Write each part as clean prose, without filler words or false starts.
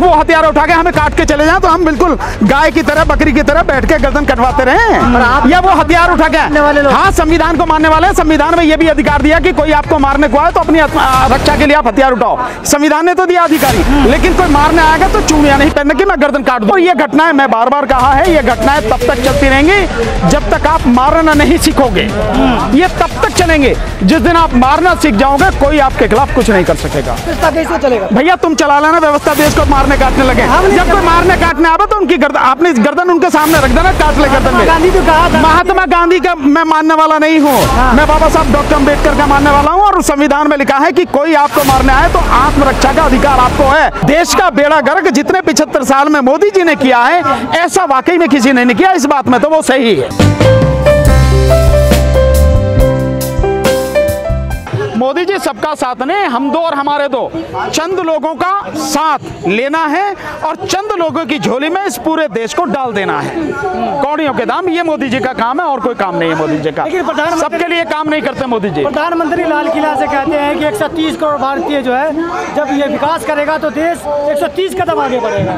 वो हथियार उठा के हमें काट के चले जाए तो हम बिल्कुल गाय की तरह बकरी की तरह बैठ के गर्दन कटवाते रहे, या वो हथियार उठा के? हाँ, संविधान को मानने वाले, संविधान में ये भी अधिकार दिया कि कोई आपको मारने को आए तो अपनी रक्षा के लिए आप हथियार उठाओ। संविधान ने तो दिया अधिकारी, लेकिन कोई मारने आएगा तो चूड़ियां नहीं पहनने की मैं गर्दन काट दूं। ये घटनाएं, मैं बार बार कहा है, ये घटनाएं तब तक चलती रहेंगी जब तक आप मारना नहीं सीखोगे। ये तब तक चलेंगे जिस दिन आप मारना सीख जाओगे, कोई आपके खिलाफ कुछ नहीं कर सकेगा। कैसे चलेगा भैया? तुम चला लेना व्यवस्था, देश को मारने काटने लगे। जब कोई मारने काटने आवे तो उनकी गर्दन, आपने गर्दन उनके सामने रख देना, काट ले गर्दन में। गांधी तो कहा था, महात्मा गांधी का मैं मानने वाला नहीं हूँ, मैं बाबा साहब डॉक्टर अम्बेडकर का मानने वाला हूँ। और संविधान में लिखा है कि कोई आपको मारने आए तो आत्मरक्षा का अधिकार आपको है। देश का बेड़ा गर्क जितने 75 साल में मोदी जी ने किया है, ऐसा वाकई में किसी ने नहीं किया। इस बात में तो वो सही है। मोदी जी सबका साथ ने, हम दो और हमारे दो, चंद लोगों का साथ लेना है और चंद लोगों की झोली में इस पूरे देश को डाल देना है। कौड़ियों के दाम, ये मोदी जी का काम है और कोई काम नहीं है मोदी जी का। सबके लिए काम नहीं करते मोदी जी। प्रधानमंत्री लाल किला से कहते हैं कि 130 करोड़ भारतीय जो है, जब ये विकास करेगा तो देश 130 कदम आगे बढ़ेगा।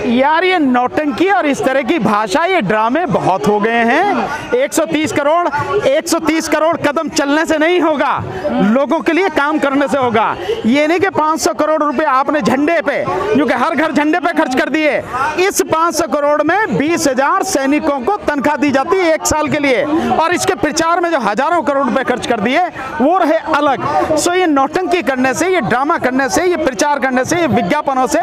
यार, ये नौटंकी और इस तरह की भाषा, ये ड्रामे बहुत हो गए हैं। 130 करोड़ कदम चलने से नहीं होगा, लोगों के लिए काम करने से होगा। ये नहीं कि 500 करोड़ रुपए आपने झंडे पे, क्योंकि हर घर झंडे पे खर्च कर दिए। इस 500 करोड़ में 20,000 सैनिकों को तनख्वाह दी जाती है 1 साल के लिए, और इसके प्रचार में जो हजारों करोड़ रुपए खर्च कर दिए वो रहे अलग। सो ये नौटंकी करने से, ये ड्रामा करने से, ये प्रचार करने से, ये विज्ञापनों से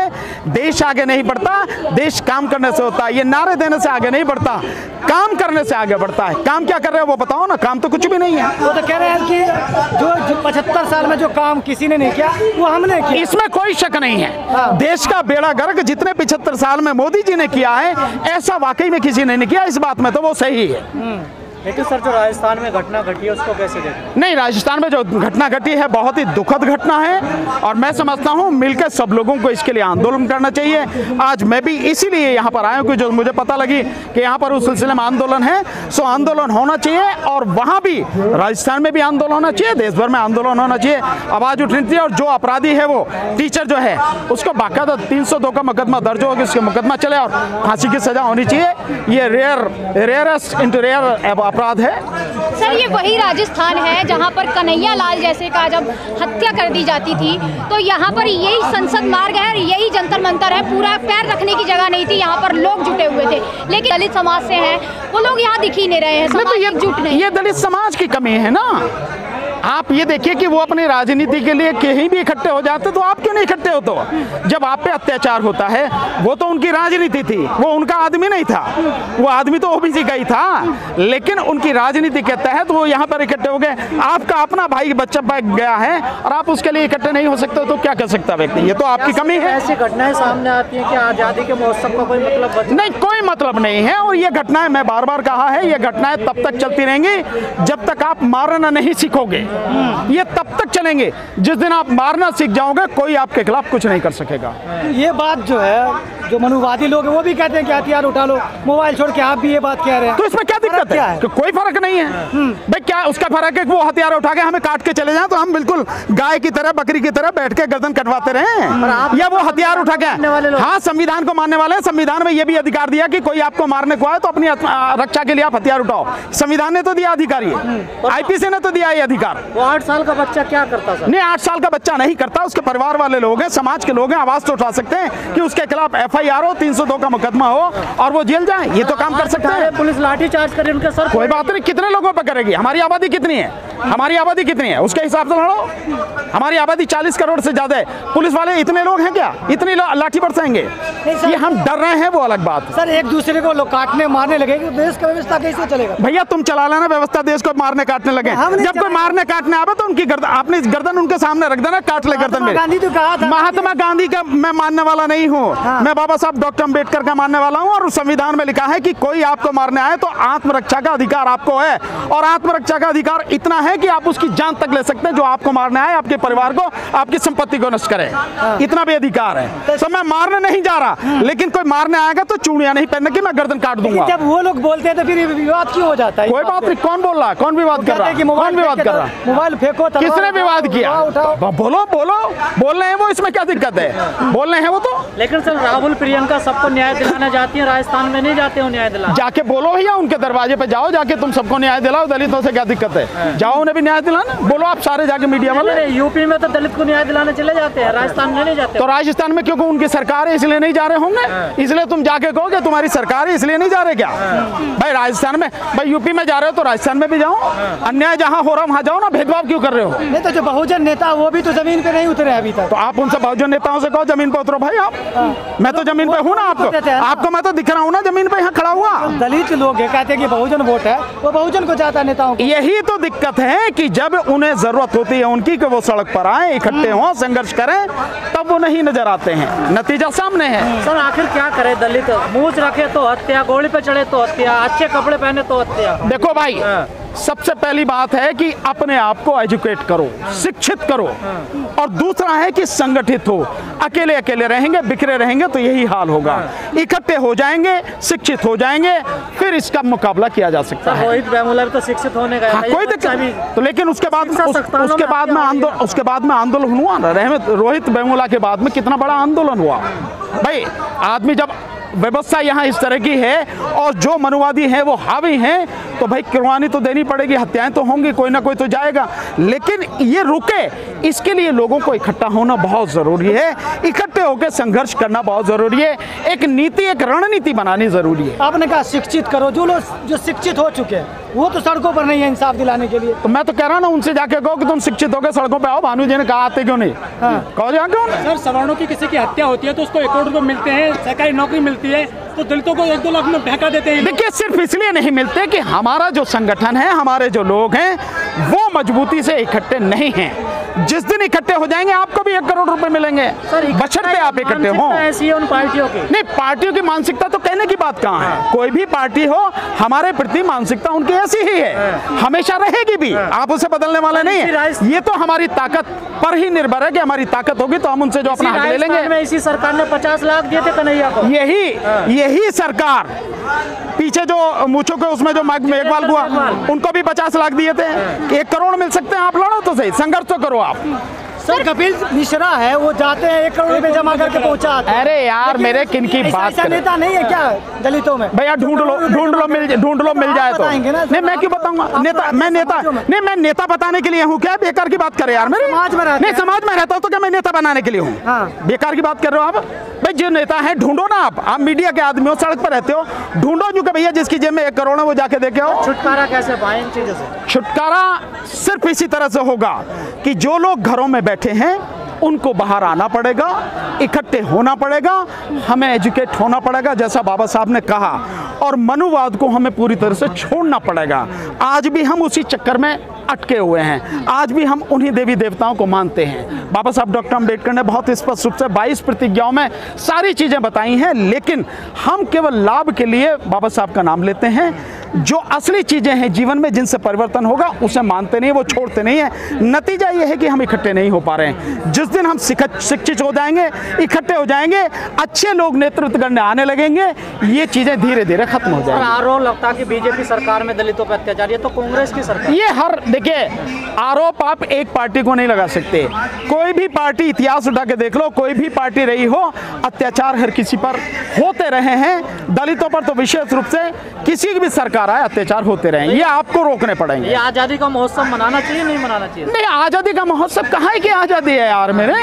देश आगे नहीं बढ़ता। देश काम करने से होता है। ये नारे देने से आगे नहीं बढ़ता, काम करने से आगे बढ़ता है। काम क्या कर रहे हो वो बताओ ना? काम तो कुछ भी नहीं है। वो तो कह रहे हैं कि जो 75 साल में जो काम किसी ने नहीं किया वो हमने किया। इसमें कोई शक नहीं है। देश का बेड़ा गर्क जितने 75 साल में मोदी जी ने किया है, ऐसा वाकई में किसी ने नहीं किया। इस बात में तो वो सही है। लेकिन सर, जो राजस्थान में घटना घटी है उसको कैसे देखते? नहीं, राजस्थान में जो घटना घटी है बहुत ही दुखद घटना है, और मैं समझता हूँ मिलकर सब लोगों को इसके लिए आंदोलन करना चाहिए। आज मैं भी इसीलिए यहाँ पर आया हूँ कि जो मुझे पता लगी कि यहाँ पर उस सिलसिले में आंदोलन है, सो आंदोलन होना चाहिए। और वहाँ भी, राजस्थान में भी आंदोलन होना चाहिए, देश भर में आंदोलन होना चाहिए, आवाज़ उठनी चाहिए। और जो अपराधी है, वो टीचर जो है, उसको बाकायदा 302 का मुकदमा दर्ज होगा, उसके मुकदमा चले और फांसी की सजा होनी चाहिए। ये रेयरेस्ट इंटू रेयर अपराध है। सर, ये वही राजस्थान है जहां पर कन्हैया लाल जैसे का जब हत्या कर दी जाती थी, तो यहाँ पर यही संसद मार्ग है और यही जंतर मंतर है। पूरा पैर रखने की जगह नहीं थी, यहाँ पर लोग जुटे हुए थे, लेकिन दलित समाज से हैं वो लोग यहाँ दिख ही नहीं रहे हैं। समाज एकजुट नहीं। ये दलित समाज की कमी है ना। आप ये देखिए कि वो अपनी राजनीति के लिए कहीं भी इकट्ठे हो जाते, तो आप क्यों नहीं इकट्ठे हो? तो जब आप पे अत्याचार होता है, वो तो उनकी राजनीति थी, वो उनका आदमी नहीं था, वो आदमी तो ओबीसी का ही था, लेकिन उनकी राजनीति के तहत वो यहाँ पर इकट्ठे हो गए। आपका अपना भाई बच्चा बैठ गया है और आप उसके लिए इकट्ठे नहीं हो सकते, तो क्या कर सकता व्यक्ति? ये तो आपकी कमी है। ऐसी घटनाएं सामने आती हैं कि आज़ादी के महोत्सव का कोई मतलब नहीं, कोई मतलब नहीं है। और ये घटनाएं, मैं बार बार कहा है, ये घटनाएं तब तक चलती रहेंगी जब तक आप मारना नहीं सीखोगे। ये तब तक चलेंगे जिस दिन आप मारना सीख जाओगे, कोई आपके खिलाफ कुछ नहीं कर सकेगा। ये बात जो है, जो मनुवादी लोग हैं वो भी कहते हैं कि हथियार उठा लो, मोबाइल छोड़ के, आप भी ये बात कह रहे हैं, तो इसमें क्या दिक्कत है? कि कोई फर्क नहीं है भाई। क्या उसका फर्क है कि वो हथियार उठा के हमें काट के चले जाए तो हम बिल्कुल गाय की तरह बकरी की तरह बैठ के गर्दन कटवाते रहे, या वो हथियार उठा के? हाँ, संविधान को मानने वाले, संविधान में ये भी अधिकार दिया कि कोई आपको मारने को आए तो अपनी रक्षा के लिए आप हथियार उठाओ। संविधान ने तो दिया अधिकारी, आईपीसी ने तो दिया ये अधिकार। 8 साल का बच्चा क्या करता सर? नहीं, 8 साल का बच्चा नहीं करता, उसके परिवार वाले लोग हैं, समाज के लोग हैं, आवाज तो उठा सकते हैं कि उसके खिलाफ FIR हो, 302 का मुकदमा हो और वो जेल जाए। ये तो काम कर सकते हैं। पुलिस लाठी चार्ज करे उनके सर, कोई बात नहीं, कितने लोगों पर करेगी? हमारी आबादी कितनी है? हमारी आबादी कितनी है उसके हिसाब से लड़ो। हमारी आबादी 40 करोड़ से ज्यादा है, पुलिस वाले इतने लोग हैं क्या? इतनी लाठी बरसाएंगे? ये हम डर रहे हैं, वो अलग बात। सर, एक दूसरे को लोग काटने मारने लगे, देश का व्यवस्था कैसे चलेगा? भैया, तुम चला लेना व्यवस्था, देश को मारने काटने लगे। जब कोई मारने काटने आवे तो उनकी गर्दन, आपने गर्दन उनके सामने रख देना, काट ले गर्दन में। गांधी तो कहा था, महात्मा गांधी का मैं मानने वाला नहीं हूँ, मैं बाबा बाबा साहब डॉक्टर अम्बेडकर का मानने वाला हूं और उस संविधान में लिखा है कि कोई आपको मारने आए तो आत्मरक्षा का अधिकार आपको है, और आत्मरक्षा का अधिकार इतना है कि आप उसकी जान तक ले सकते हैं। जो आपको मारने आए, आपके परिवार को, आपकी संपत्ति को नष्ट करे, इतना भी अधिकार है। तो मैं मारने नहीं जा रहा, लेकिन कोई मारने आएगा तो चूड़ियां नहीं पहनने की, मैं गर्दन काट दूंगा। जब वो लोग बोलते हैं तो फिर विवाद क्यों हो जाता है? कोई बात नहीं, कौन बोल रहा है, कौन विवाद कर रहा है, कौन विवाद कर रहा है? मोबाइल फेंको, किसने विवाद किया? बोलो बोलो, बोल रहे हैं वो, इसमें क्या दिक्कत है? बोल रहे हैं वो तो। लेकिन सर राहुल प्रियंका सबको न्याय दिलाने जाती है, राजस्थान में नहीं जाते हो न्याय दिलाने। जाके बोलो भैया, उनके दरवाजे पे जाओ, जाके तुम सबको न्याय दिलाओ। दलितों से क्या दिक्कत है? जाओ उन्हें भी न्याय दिलाना, बोलो आप सारे जाके मीडिया वाले। यूपी में तो दलित को न्याय दिलाने चले जाते हैं, राजस्थान में नहीं जाते। तो राजस्थान में क्योंकि उनकी सरकार है इसलिए नहीं जा रहे होंगे, इसलिए तुम जाके कहोगे तुम्हारी सरकार है इसलिए नहीं जा रहे क्या? भाई राजस्थान में, भाई यूपी में जा रहे हो तो राजस्थान में भी जाओ, अन्याय जहाँ हो रहा वहाँ जाओ ना, भेदभाव क्यों कर रहे हो? नहीं तो जो बहुजन नेता वो भी तो जमीन पे नहीं उतरे अभी तक। तो आप उनसे बहुजन नेताओं से कहो जमीन पे उतरो भाई आप। मैं तो जमीन पे हूँ ना, आपको मैं तो दिख रहा हूँ ना जमीन पे, यहाँ खड़ा हुआ। दलित लोग है, कहते हैं कि बहुजन वोट है, वो बहुजन को चाहता है नेताओं को। यही तो दिक्कत है कि जब उन्हें जरूरत होती है उनकी कि वो सड़क पर आए, इकट्ठे हों, संघर्ष करें, तब वो नहीं नजर आते हैं। नतीजा सामने है। सर आखिर क्या करे दलित? मूंछ रखे तो हत्या, घोड़ी पे चढ़े तो हत्या, अच्छे कपड़े पहने तो हत्या। देखो भाई, सबसे पहली बात है कि अपने आप को एजुकेट करो, शिक्षित करो, और दूसरा है कि संगठित हो। अकेले अकेले रहेंगे, बिखरे रहेंगे तो यही हाल होगा। इकट्ठे हो जाएंगे, शिक्षित हो जाएंगे, फिर इसका मुकाबला किया जा सकता है। रोहित वेमुला भी तो शिक्षित होने का कोई दिक्कत तो, लेकिन उसके बाद में आंदोलन हुआ ना, रोहित वेमुला के बाद में कितना बड़ा आंदोलन हुआ भाई। आदमी जब व्यवस्था यहाँ इस तरह की है और जो मनुवादी हैं वो हावी हैं, तो भाई कुर्बानी तो देनी पड़ेगी, हत्याएं तो होंगी, कोई ना कोई तो जाएगा, लेकिन ये रुके, इसके लिए लोगों को इकट्ठा होना बहुत ज़रूरी है। इकट्ठे होकर संघर्ष करना बहुत ज़रूरी है। एक नीति, एक रणनीति बनानी ज़रूरी है। आपने कहा शिक्षित करो, जो लोग जो शिक्षित हो चुके हैं वो तो सड़कों पर नहीं है इंसाफ दिलाने के लिए। तो मैं तो कह रहा हूँ ना, उनसे जाके कहो कि तुम शिक्षित होकर सड़कों पे आओ। भानु जी ने कहा आते क्यों नहीं? कहो जाके। सर सवर्णों की किसी की हत्या होती है तो उसको 1 करोड़ रुपए मिलते हैं, सरकारी नौकरी मिलती है, तो दलितों को 1-2 लाख में बहका देते हैं। देखिए, सिर्फ इसलिए नहीं मिलते कि हमारा जो संगठन है, हमारे जो लोग हैं वो मजबूती से इकट्ठे नहीं हैं। जिस दिन इकट्ठे हो जाएंगे आपको भी 1 करोड़ रुपए मिलेंगे, बशर्ते आप इकट्ठे हो। ऐसी है उन पार्टियों की। नहीं, पार्टियों की मानसिकता तो कहने की बात कहाँ है। कोई भी पार्टी हो, हमारे प्रति मानसिकता उनकी ऐसी ही है, हमेशा रहेगी भी। आप उसे बदलने वाले नहीं है। ये तो हमारी ताकत पर ही निर्भर है कि हमारी ताकत होगी तो हम उनसे जो अपना हक ले लेंगे। इसी सरकार ने 50 लाख दिए थे कन्हैया को। यही सरकार पीछे जो मूछों के उसमें जो मेघवाल हुआ, उनको भी 50 लाख दिए थे। 1 करोड़ मिल सकते हैं, आप लड़ो तो सही, संघर्ष तो करो आप। सर कपिल मिश्रा है, वो जाते हैं 1 करोड़ रुपए जमा करके पहुंचा। अरे यार, मेरे किन की बात कर, नेता नहीं है क्या दलितों में? भैया ढूंढ लो मिल जाए तो। नहीं, मैं क्यों बताऊंगा? मैं नेता बताने के लिए हूँ क्या? बेकार की बात करे यार। मेरे समाज में रहता हूँ तो क्या मैं नेता बनाने के लिए हूँ? बेकार की बात कर रहे हो आप। भाई जो नेता है ढूंढो ना, आप मीडिया के आदमी हो, सड़क पर रहते हो, ढूंढो जो कि भैया जिसकी जेब में 1 करोड़ है वो जाके देखे हो। छुटकारा कैसे पाए इन चीजों से? छुटकारा सिर्फ इसी तरह से होगा कि जो लोग घरों में बैठे हैं उनको बाहर आना पड़ेगा, इकट्ठे होना पड़ेगा, हमें एजुकेट होना पड़ेगा जैसा बाबा साहब ने कहा, और मनुवाद को हमें पूरी तरह से छोड़ना पड़ेगा। आज भी हम उसी चक्कर में अटके हुए हैं, आज भी हम उन्हीं देवी देवताओं को मानते हैं। बाबा साहब डॉक्टर अम्बेडकर ने बहुत स्पष्ट रूप से 22 प्रतिज्ञाओं में सारी चीज़ें बताई हैं, लेकिन हम केवल लाभ के लिए बाबा साहब का नाम लेते हैं। जो असली चीज़ें हैं जीवन में जिनसे परिवर्तन होगा उसे मानते नहीं, वो छोड़ते नहीं है। नतीजा ये है कि हम इकट्ठे नहीं हो पा रहे हैं। जिस दिन हम शिक्षित हो जाएंगे, इकट्ठे हो जाएंगे, अच्छे लोग नेतृत्व करने आने लगेंगे, ये चीज़ें धीरे धीरे खत्म हो जाएंगी। आरोप लगता है कि बीजेपी सरकार में दलितों पर अत्याचार, ये तो कांग्रेस की सरकार। ये देखिए, आरोप आप एक पार्टी को नहीं लगा सकते। कोई भी पार्टी, इतिहास उठा के देख लो, कोई भी पार्टी रही हो, अत्याचार हर किसी पर होते रहे हैं। दलितों पर तो विशेष रूप से किसी की भी सरकार आए अत्याचार होते रहे, ये आपको रोकने पड़ेंगे। ये आज़ादी का महोत्सव मनाना चाहिए, नहीं मनाना चाहिए? नहीं, आज़ादी का महोत्सव कहाँ है कि आज़ादी है यार। मेरे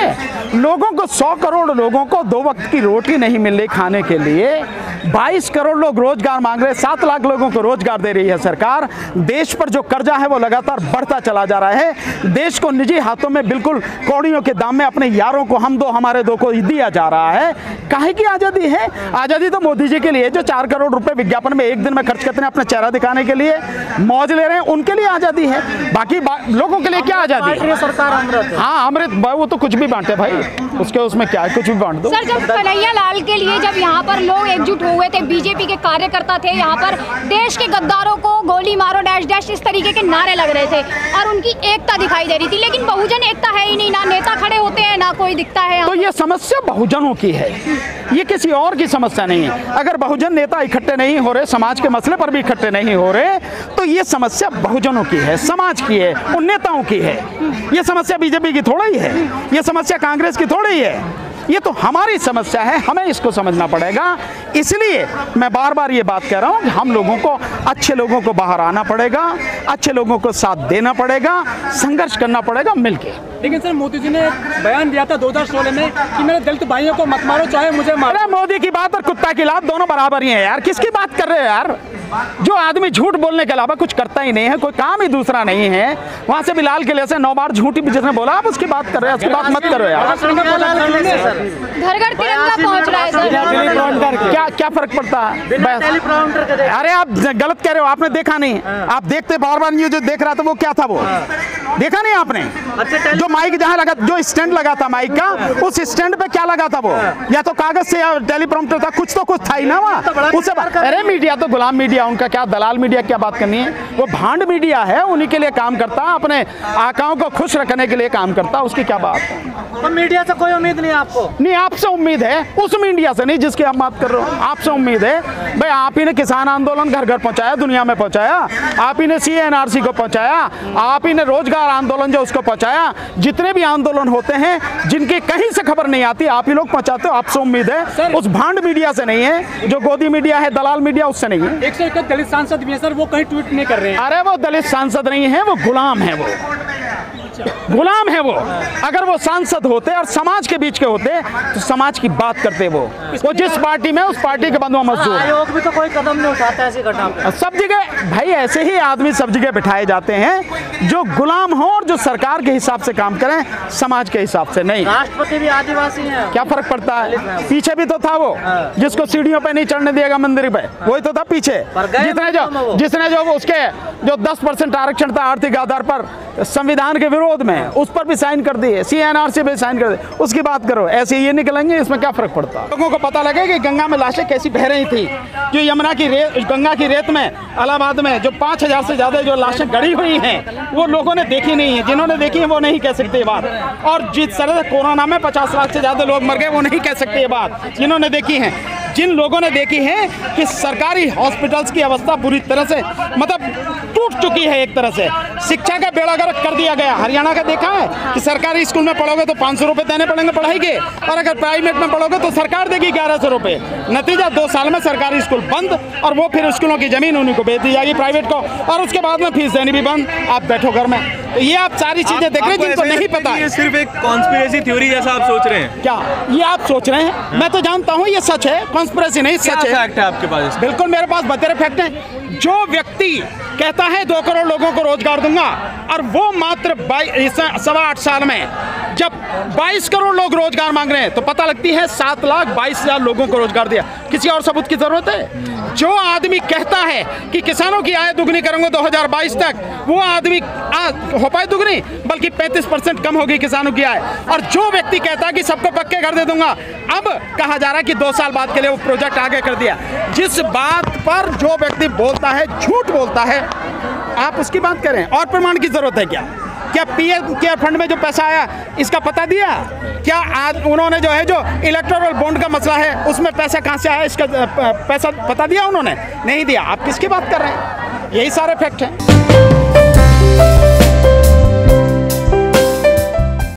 लोगों को 100 करोड़ लोगों को 2 वक्त की रोटी नहीं मिल रही खाने के लिए, 22 करोड़ लोग रोजगार मांग रहे हैं, 7 लाख लोगों को रोजगार दे रही है सरकार। देश पर जो कर्जा है वो लगातार बढ़ता चला जा रहा है। देश को निजी हाथों में बिल्कुल कौड़ियों के दाम में अपने यारों को, हम दो हमारे दो को दिया जा रहा है। काहे की आज़ादी है? आज़ादी तो मोदी जी के लिए जो 4 करोड़ रुपए विज्ञापन में एक दिन में खर्च करते हैं अपने चेहरा दिखाने के लिए मौज ले रहे हैं, उनके लिए आज़ादी है। बाकी लोगों के लिए क्या आज़ादी है? सरकार अमृत है। हाँ अमृत, वो तो कुछ भी बांटे भाई, उसके उसमें क्या है, कुछ भी बांट दो। सर जब कन्हैया लाल के लिए जब यहाँ पर लोग एकजुट हुए थे, बीजेपी के कार्यकर्ता थे, यहाँ पर देश के गद्दारों को गोली मारो डैश डैश इस तरीके के नारे लग रहे थे और उनकी एकता दिखाई दे रही थी, लेकिन बहुजन एकता है ही नहीं, ना नेता खड़े होते हैं ना कोई दिखता है। तो ये समस्या बहुजनों की है, ये किसी और की समस्या नहीं है। अगर बहुजन नेता इकट्ठे नहीं हो रहे, समाज के मसले पर भी इकट्ठे नहीं हो रहे, तो ये समस्या बहुजनों की है, समाज की है, उन नेताओं की है। ये समस्या बीजेपी की थोड़ा ही है, ये समस्या कांग्रेस की थोड़ी ही है, ये तो हमारी समस्या है, हमें इसको समझना पड़ेगा। इसलिए मैं बार बार ये बात कह रहा हूँ कि हम लोगों को, अच्छे लोगों को बाहर आना पड़ेगा, अच्छे लोगों को साथ देना पड़ेगा, संघर्ष करना पड़ेगा मिलके। लेकिन सर मोदी जी ने बयान दिया था 2016 में कि मेरे दलित भाइयों को मत मारो चाहे मुझे मारो। अरे मोदी की बात और कुत्ता की लात दोनों बराबर ही है यार, किसकी बात कर रहे हो यार? जो आदमी झूठ बोलने के अलावा कुछ करता ही नहीं है, कोई काम ही दूसरा नहीं है, वहाँ से भी लाल किले से 9 बार झूठी जिसने बोला, आप उसकी बात कर रहे हैं, उसकी बात मत करो यार। घर घर तिरंगा पहुँच रहा है सर, क्या फर्क पड़ता है? अरे आप गलत कह रहे हो, आपने देखा नहीं, आप देखते बार बार न्यूज देख रहा था, वो क्या था वो देखा नहीं आपने? जो माइक जहाँ लगा, जो स्टैंड लगा था माइक का, उस स्टैंड पे क्या लगा था वो? या तो कागज से या टेलीप्रॉम्प्टर था, कुछ तो कुछ था ही ना वहाँ उससे। अरे मीडिया तो गुलाम मीडिया, उनका क्या दलाल मीडिया, क्या बात करनी है? वो भांड मीडिया है, उन्हीं के लिए काम करता, अपने आकाओं को खुश रखने के लिए काम करता, उसकी क्या बात है? तो मीडिया से कोई उम्मीद नहीं आपको? नहीं, आपसे उम्मीद है, उस मीडिया से नहीं जिसकी आप बात कर रहे हो। आपसे उम्मीद है भाई, आप ही ने किसान आंदोलन घर घर पहुंचाया, दुनिया में पहुंचाया, आप ही ने CNRC को पहुंचाया, आप ही ने रोजगार आंदोलन जो उसको पहुंचाया, जितने भी आंदोलन होते हैं जिनकी कहीं से खबर नहीं आती, आप ही लोग पहुंचाते हो। आपसे उम्मीद है, उस भांड मीडिया से नहीं है, जो गोदी मीडिया है, दलाल मीडिया, उससे नहीं है। 101 दलित सांसद भी है सर, वो कहीं ट्वीट नहीं कर रहे हैं। अरे वो दलित सांसद नहीं है, वो गुलाम है, वो गुलाम है वो। अगर वो सांसद होते और समाज के बीच के होते तो समाज की बात करते। वो जिस पार्टी में, उस पार्टी के बंधुआ मजदूर। आयोग भी तो कोई कदम नहीं उठाता ऐसी घटना पे। सब जगह भाई ऐसे ही आदमी सब जगह बिठाए जाते हैं जो गुलाम हो और जो सरकार के हिसाब से काम करें, समाज के हिसाब से नहीं। राष्ट्रपति भी आदिवासी हैं। क्या फर्क पड़ता है? पीछे भी तो था वो, जिसको सीढ़ियों पे नहीं चढ़ने दिएगा मंदिर पे, वही तो था पीछे। जिसने जो उसके जो 10% आरक्षण था आर्थिक आधार पर संविधान के विरोध में, उस पर भी साइन कर दिए, CNRC पे साइन कर दिए, उसकी बात करो। ऐसे ये निकलेंगे, इसमें क्या फर्क पड़ता है? लोगों को पता लगे कि गंगा में लाशें कैसी बह रही थी, जो यमुना की रेत, गंगा की रेत में इलाहाबाद में जो 5000 से ज्यादा जो लाशें गड़ी हुई हैं, वो लोगों ने देखी नहीं है। जिन्होंने देखी है वो नहीं कह सकते ये बात, और जिस तरह से कोरोना में 50 लाख से ज्यादा लोग मर गए, वो नहीं कह सकते ये बात जिन्होंने देखी है। जिन लोगों ने देखी है कि सरकारी हॉस्पिटल्स की अवस्था पूरी तरह से मतलब टूट चुकी है, एक तरह से शिक्षा का बेड़ा गर्क कर दिया गया। हरियाणा का देखा है कि सरकारी स्कूल में पढ़ोगे तो 500 रुपये देने पड़ेंगे पढ़ाई के, और अगर प्राइवेट में पढ़ोगे तो सरकार देगी 1100 रुपये। नतीजा 2 साल में सरकारी स्कूल बंद, और वो फिर स्कूलों की जमीन उन्हीं को बेच दी जाएगी प्राइवेट को, और उसके बाद में फीस देनी भी बंद। आप बैठो घर में। तो ये आप सारी चीजें देख रहे हैं जिनको नहीं पता है। ये सिर्फ एक कॉन्स्पिरेसी थ्योरी जैसा आप सोच रहे हैं क्या? ये आप सोच रहे हैं, मैं तो जानता हूँ ये सच है, कॉन्स्पिरेसी नहीं, सच है। फैक्ट है आपके पास? बिल्कुल मेरे पास बतेरे फैक्ट हैं। जो व्यक्ति कहता है 2 करोड़ लोगों को रोजगार दूंगा, और वो मात्र 8.25 साल में जब 22 करोड़ लोग रोजगार मांग रहे हैं, तो पता लगती है 7,22,000 लोगों को रोजगार दिया। किसी और सबूत की जरूरत है? जो आदमी कहता है कि किसानों की आय दुगनी करूंगा 2022 तक, वो आदमी हो पाए दुगनी, बल्कि 35% कम होगी किसानों की आय। और जो व्यक्ति कहता है कि सबको पक्के घर दे दूंगा, अब कहा जा रहा है कि 2 साल बाद के लिए वो प्रोजेक्ट आगे कर दिया। जिस बात पर जो व्यक्ति बोलता है, झूठ बोलता है, आप उसकी बात करें। और प्रमाण की जरूरत है क्या? क्या पीएम केयर फंड में जो पैसा आया, इसका पता दिया क्या? आज उन्होंने जो है, जो इलेक्टोरल बॉन्ड का मसला है, उसमें पैसा कहाँ से आया, इसका पैसा पता दिया उन्होंने? नहीं दिया। आप किसकी बात कर रहे हैं? यही सारे फैक्ट हैं।